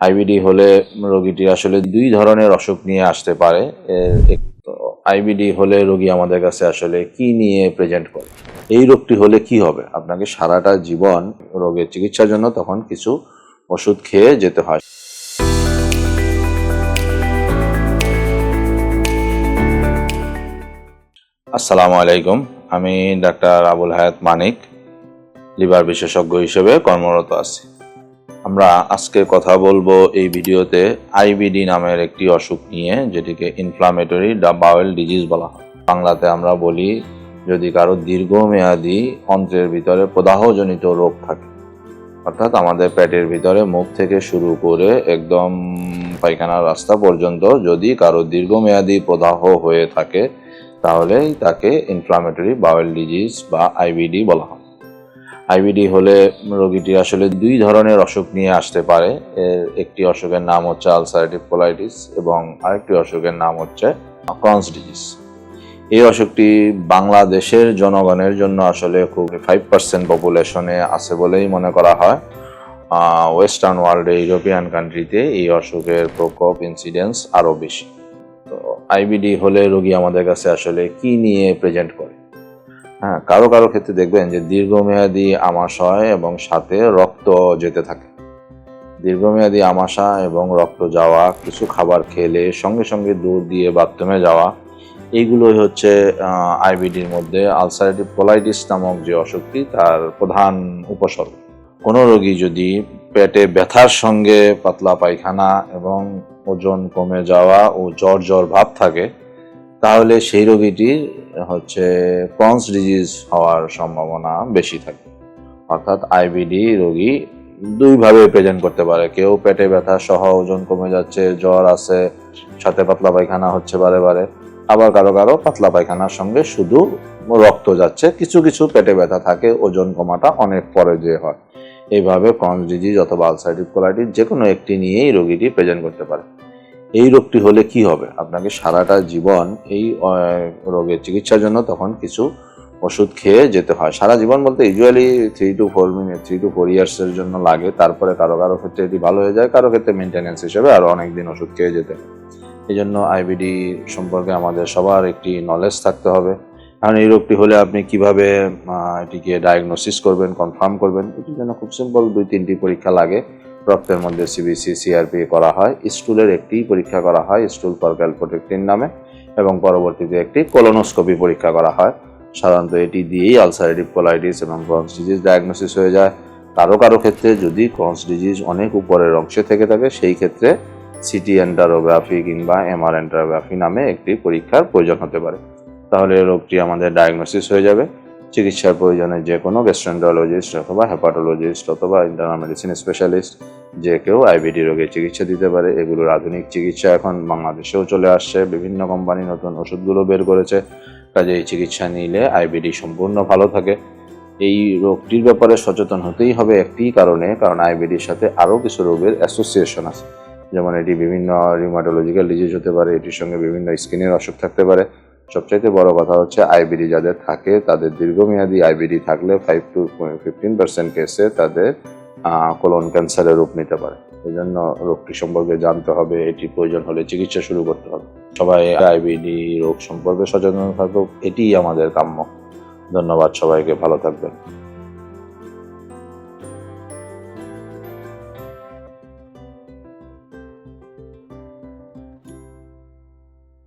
IBD হলে রোগীটি আসলে দুই ধরনের অসুখ নিয়ে আসতে পারে। আইবিডি হলে রোগী আমাদের কাছে আসলে কি নিয়ে প্রেজেন্ট করে, এই রোগটি হলে কি হবে, আপনাকে সারাটা জীবন রোগের চিকিৎসার জন্য তখন কিছু ওষুধ খেয়ে যেতে হয়। আসসালামু আলাইকুম, আমি ডাক্তার আবুল হায়াত মানিক, লিভার বিশেষজ্ঞ হিসেবে কর্মরত আছি। আমরা আজকে কথা বলবো এই ভিডিওতে আইবিডি নামের একটি অসুখ নিয়ে, যেটিকে ইনফ্লামেটরি বাউল ডিজিজ বলা হয়। বাংলাতে আমরা বলি, যদি কারো দীর্ঘমেয়াদী অন্ত্রের ভিতরে প্রদাহজনিত রোগ থাকে, অর্থাৎ আমাদের পেটের ভিতরে মুখ থেকে শুরু করে একদম পায়খানার রাস্তা পর্যন্ত যদি কারো দীর্ঘমেয়াদী প্রদাহ হয়ে থাকে, তাহলেই তাকে ইনফ্লামেটরি বাউল ডিজিজ বা আইবিডি বলা হয়। আইবিডি হলে রোগীটি আসলে দুই ধরনের অসুখ নিয়ে আসতে পারে। একটি অসুখের নাম হচ্ছে আলসারেটিভ কোলাইটিস এবং আরেকটি অসুখের নাম হচ্ছে ক্রনস ডিজিজ। এই অসুখটি বাংলাদেশের জনগণের জন্য আসলে খুব 5% পপুলেশনে আছে বলেই মনে করা হয়। ওয়েস্টার্ন ওয়ার্ল্ডে, ইউরোপিয়ান কান্ট্রিতে এই অসুখের প্রকোপ ইনসিডেন্স আরও বেশি। তো আইবিডি হলে রোগী আমাদের কাছে আসলে কি নিয়ে প্রেজেন্ট করে? কারো কারো ক্ষেত্রে দেখবেন যে দীর্ঘমেয়াদী আমাশয় এবং সাথে রক্ত যেতে থাকে। দীর্ঘমেয়াদী আমাশা এবং রক্ত যাওয়া, কিছু খাবার খেলে সঙ্গে সঙ্গে দৌড় দিয়ে বাথরুমে যাওয়া, এইগুলোই হচ্ছে আইবিডির মধ্যে আলসারেটিভ কোলাইটিস নামক যে অসুখটি তার প্রধান উপসর্গ। কোনো রোগী যদি পেটে ব্যথার সঙ্গে পাতলা পায়খানা এবং ওজন কমে যাওয়া ও জ্বর জ্বর ভাব থাকে, তাহলে সেই রোগীটির হচ্ছে ক্রনস ডিজিজ হওয়ার সম্ভাবনা বেশি থাকে। অর্থাৎ আইবিডি রোগী দুইভাবে প্রেজেন্ট করতে পারে। কেউ পেটে ব্যথা সহ ওজন কমে যাচ্ছে, জ্বর আছে, সাথে পাতলা পায়খানা হচ্ছে বারে বারে, আবার কারো কারো পাতলা পায়খানার সঙ্গে শুধু রক্ত যাচ্ছে, কিছু কিছু পেটে ব্যথা থাকে, ওজন কমাটা অনেক পরে যে হয়। এইভাবে ক্রনস ডিজিজ অথবা আলসারেটিভ কোলাইটিস যে কোনো একটি নিয়েই রোগীটি প্রেজেন্ট করতে পারে। এই রোগটি হলে কি হবে, আপনাকে সারাটা জীবন এই রোগের চিকিৎসার জন্য তখন কিছু ওষুধ খেয়ে যেতে হয়। সারা জীবন বলতে ইউজুয়ালি 3 to 4 ইয়ার্সের জন্য লাগে। তারপরে কারো কারো ক্ষেত্রে এটি ভালো হয়ে যায়, কারো ক্ষেত্রে মেনটেন্যান্স হিসেবে আরও অনেকদিন ওষুধ খেয়ে যেতে হয়। এই জন্য আইবিডি সম্পর্কে আমাদের সবার একটি নলেজ থাকতে হবে। কারণ এই রোগটি হলে আপনি কিভাবে এটিকে ডায়াগনোসিস করবেন, কনফার্ম করবেন, এটির জন্য খুব সিম্পল 2-3টি পরীক্ষা লাগে। রক্তের মধ্যে সিবিসি, সিআরপি করা হয়, স্টুলের একটি পরীক্ষা করা হয় স্টুল ফর ক্যালপ্রোটেক্টিন নামে, এবং পরবর্তীতে একটি কোলোনোস্কোপি পরীক্ষা করা হয়। সাধারণত এটি দিয়েই আলসারেটিভ কোলাইটিস এবং ক্রনস ডিজিজ ডায়াগনোসিস হয়ে যায়। কারো কারো ক্ষেত্রে যদি ক্রনস ডিজিজ অনেক উপরের অংশে থেকে থাকে, সেই ক্ষেত্রে সিটি এন্টারোগ্রাফি কিংবা এমআর এন্টারোগ্রাফি নামে একটি পরীক্ষার প্রয়োজন হতে পারে। তাহলে রোগটি আমাদের ডায়াগনোসিস হয়ে যাবে। চিকিৎসার প্রয়োজনে যে কোনো গ্যাস্ট্রোএন্টারোলজিস্ট অথবা হেপাটোলজিস্ট অথবা ইন্টারনাল মেডিসিন স্পেশালিস্ট যে কেউ আইবিডি রোগের চিকিৎসা দিতে পারে। এগুলোর আধুনিক চিকিৎসা এখন বাংলাদেশেও চলে আসছে, বিভিন্ন কোম্পানি নতুন ওষুধগুলো বের করেছে। কাজে এই চিকিৎসা নিলে আইবিডি সম্পূর্ণ ভালো থাকে। এই রোগটির ব্যাপারে সচেতন হতেই হবে একটি কারণে, কারণ আইবিডির সাথে আরও কিছু রোগের অ্যাসোসিয়েশন আছে। যেমন এটি বিভিন্ন রিউমাটোলজিক্যাল ডিজিজ হতে পারে, এটির সঙ্গে বিভিন্ন স্কিনের অসুখ থাকতে পারে। সবচাইতে বড় কথা হচ্ছে আইবিডি যাদের থাকে, তাদের দীর্ঘমেয়াদী আইবিডি থাকলে 5 to 15% কেসে তাদের কোলন ক্যান্সারের রূপ নিতে পারে। এই জন্য রোগটি সম্পর্কে জানতে হবে, এটি প্রয়োজন হলে চিকিৎসা শুরু করতে হবে। সবাই আইবিডি রোগ সম্পর্কে সচেতন থাকুক, এটিই আমাদের কাম্য। ধন্যবাদ সবাইকে, ভালো থাকবেন।